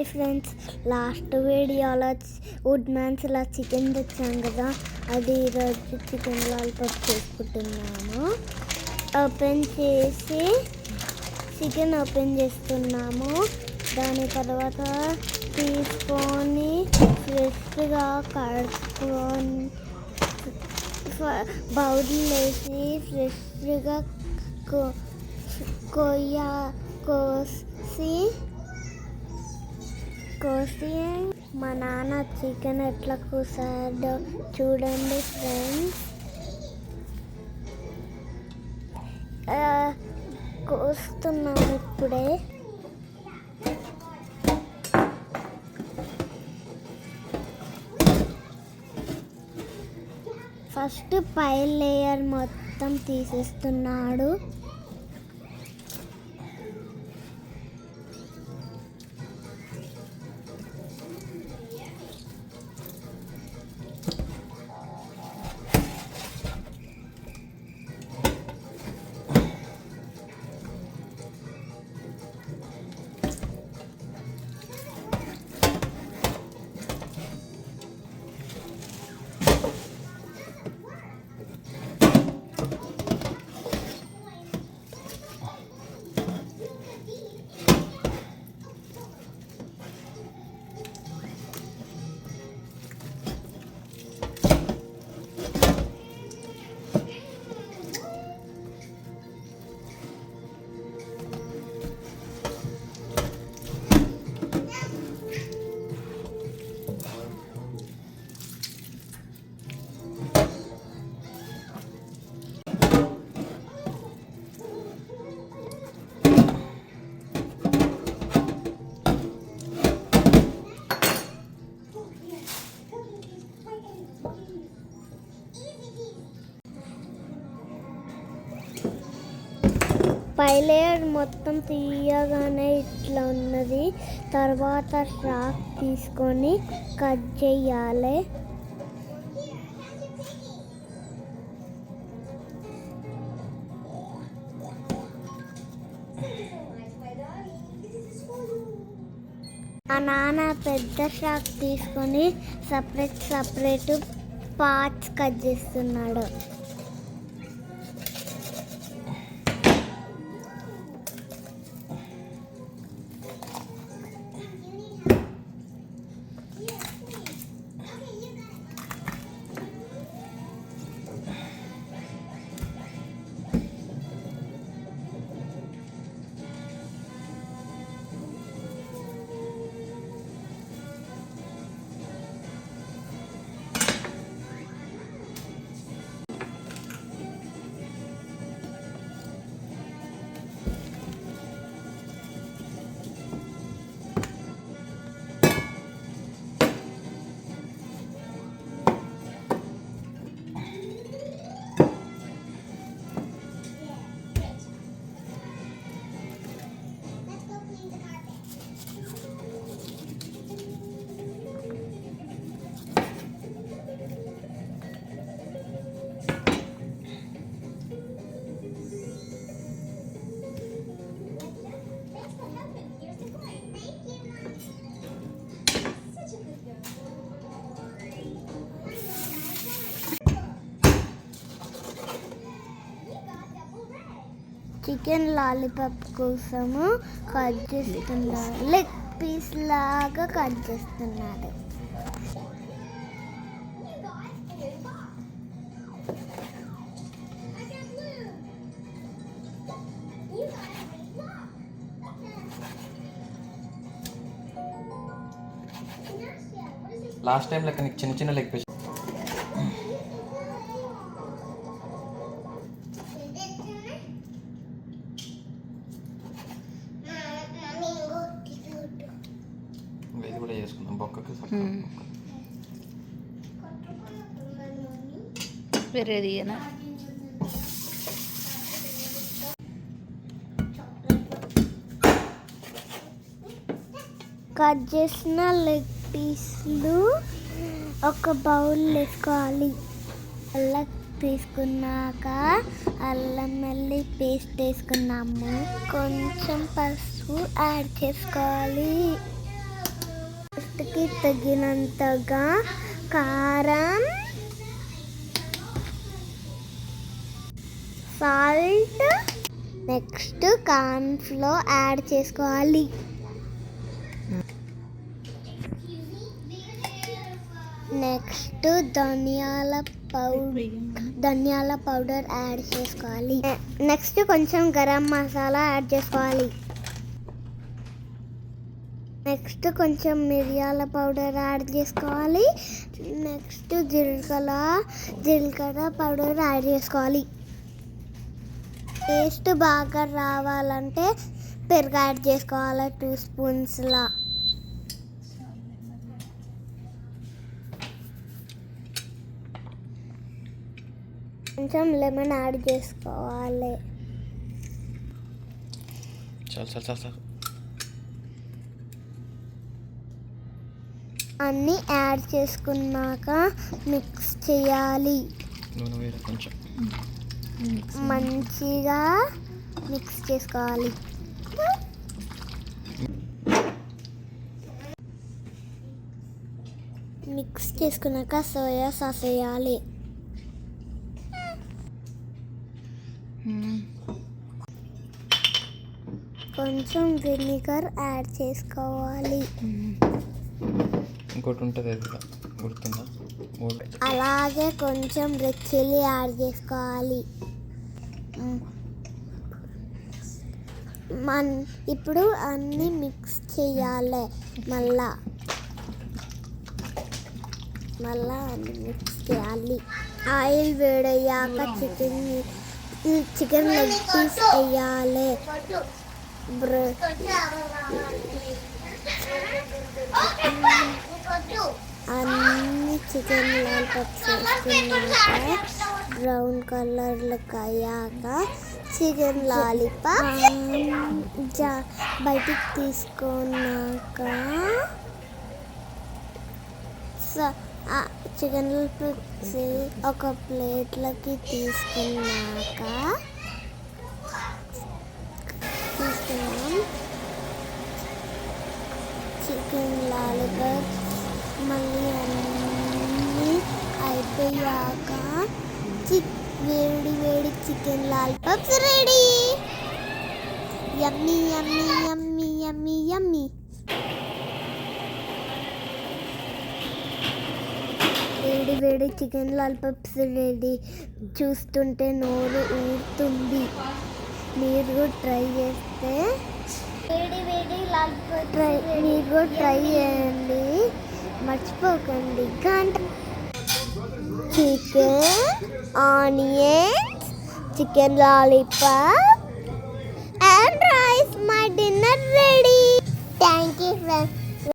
Hi friends, last వీడియోలో would మ్యాన్స్లో chicken తెచ్చాం కదా, అది ఈరోజు చికెన్ లాలీపాప్ చేసుకుంటున్నాము. చికెన్ ఓపెన్ చేస్తున్నాము. దాని తర్వాత తీసుకొని ఫ్రెష్గా కడుక్కొని బౌల్ వేసి ఫ్రెష్గా కోసి మా నాన్న చికెన్ ఎట్లా కోసాడో చూడండి ఫ్రెండ్స్. కోస్తున్నాము ఇప్పుడే. ఫస్ట్ పై లేయర్ మొత్తం తీసేస్తున్నాడు. పై లేయర్ మొత్తం తీయగానే ఇట్లా ఉన్నది. తర్వాత షాక్ తీసుకొని కట్ చేయాలి. మా నాన్న పెద్ద షాక్ తీసుకొని సపరేట్ పార్ట్స్ కట్ చేస్తున్నాడు. చికెన్ లాలీపాప్ కోసము కట్ చేస్తున్నారు. లెగ్ పీస్ లాగా కట్ చేస్తున్నారు. లాస్ట్ టైం లెక్క నీకు చిన్న లెగ్ పీస్. ఇది కూడా చేసుకుందాం బొక్కకి వేరేది కట్ చేసిన లెగ్ పీస్లు ఒక బౌల్ వేసుకోవాలి. అల్లం తీసుకున్నాక అల్లం వెల్లుల్లి పేస్ట్ వేసుకున్నాము. కొంచెం పసుపు యాడ్ చేసుకోవాలి. రుచికి తగినంతగా కారం, సాల్ట్, నెక్స్ట్ కార్న్ఫ్లోర్ యాడ్ చేసుకోవాలి. నెక్స్ట్ ధనియాల పౌడర్ యాడ్ చేసుకోవాలి. నెక్స్ట్ కొంచెం గరం మసాలా యాడ్ చేసుకోవాలి. నెక్స్ట్ కొంచెం మిరియాల పౌడర్ యాడ్ చేసుకోవాలి. నెక్స్ట్ జీలకర్ర పౌడర్ యాడ్ చేసుకోవాలి. టేస్ట్ బాగా రావాలంటే పెరుగు యాడ్ చేసుకోవాలి 2 స్పూన్స్లా. కొంచెం లెమన్ యాడ్ చేసుకోవాలి. చాలు. అన్నీ యాడ్ చేసుకున్నాక మిక్స్ చేయాలి. కొంచెం మంచిగా మిక్స్ చేసుకోవాలి. మిక్స్ చేసుకున్నాక సోయా సాస్ వేయాలి. కొంచెం వెనిగర్ యాడ్ చేసుకోవాలి. ఇంకోటి ఉంటుంది అది గుర్తుందా? అలాగే కొంచెం రెడ్ చిల్లీ యాడ్ చేసుకోవాలి. ఇప్పుడు అన్నీ మిక్స్ చేయాలి. మళ్ళా అన్నీ మిక్స్ చేయాలి. ఆయిల్ వేడయ్యాక చికెన్ లెగ్ పీస్ వేయాలి. అన్ని చికెన్ లాలీపాప్స్ వేసుకున్నాక బ్రౌన్ కలర్లోకి అయ్యాక చికెన్ లాలీపాప్ బయటికి తీసుకున్నాక చికెన్ లాలీపాప్స్ ఒక ప్లేట్లోకి తీసుకున్నాం. చికెన్ లాలీపాప్స్ మళ్ళీ అన్నీ అయిపోయాక వేడి చికెన్ లాలీపాప్స్ రెడీ. యమ్మీ యమ్మీ యమ్మీ యమ్మీ యమ్మీ. వేడి చికెన్ లాలీపాప్స్ రెడీ. చూస్తుంటే నోరు ఊరుతుంది. మీరు కూడా ట్రై చేస్తే మీరు కూడా ట్రై చేయండి. మర్చిపోకండి. Chicken, onions, chicken lollipop and rice. My dinner ready. Thank you friends.